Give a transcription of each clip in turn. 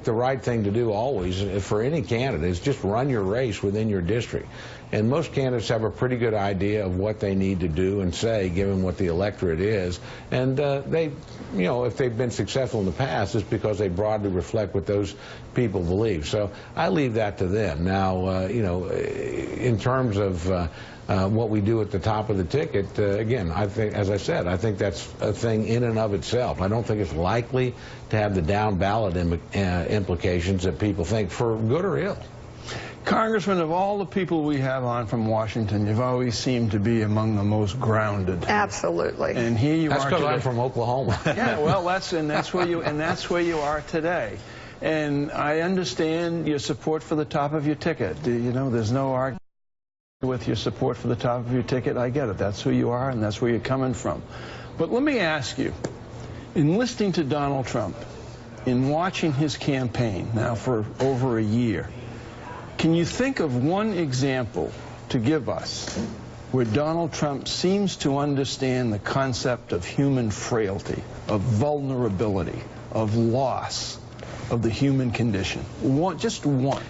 The right thing to do always for any candidate is just run your race within your district. And most candidates have a pretty good idea of what they need to do and say, given what the electorate is. And they, you know, if they've been successful in the past, it's because they broadly reflect what those people believe. So I leave that to them. Now, you know, in terms of what we do at the top of the ticket, again, I think, as I said, I think that's a thing in and of itself. I don't think it's likely to have the down ballot implications that people think, for good or ill. Congressman, of all the people we have on from Washington, you've always seemed to be among the most grounded. Absolutely. And here you are today. That's because I'm from Oklahoma. Yeah, well, that's where you are today. And I understand your support for the top of your ticket. You know, there's no argument with your support for the top of your ticket. I get it. That's who you are, and that's where you're coming from. But let me ask you, in listening to Donald Trump, in watching his campaign now for over a year, can you think of one example to give us where Donald Trump seems to understand the concept of human frailty, of vulnerability, of loss, of the human condition? Just one.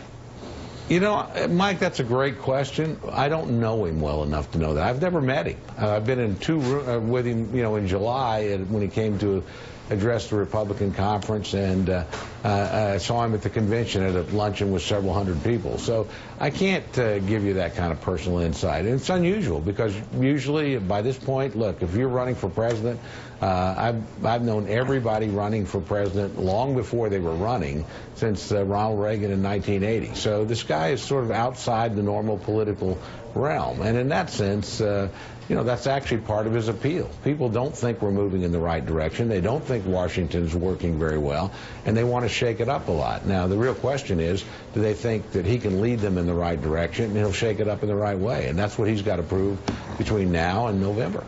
You know, Mike, that's a great question. I don't know him well enough to know that. I've never met him. I've been in with him, you know, in July when he came to address the Republican conference, and I saw him at the convention at a luncheon with several hundred people. So I can't give you that kind of personal insight. And it's unusual because usually by this point, look, if you're running for president, I've known everybody running for president long before they were running, since Ronald Reagan in 1980. So this guy is sort of outside the normal political realm. And in that sense, you know, that's actually part of his appeal. People don't think we're moving in the right direction. They don't think Washington's working very well, and they want to shake it up a lot. Now, the real question is, do they think that he can lead them in the right direction and he'll shake it up in the right way? And that's what he's got to prove between now and November.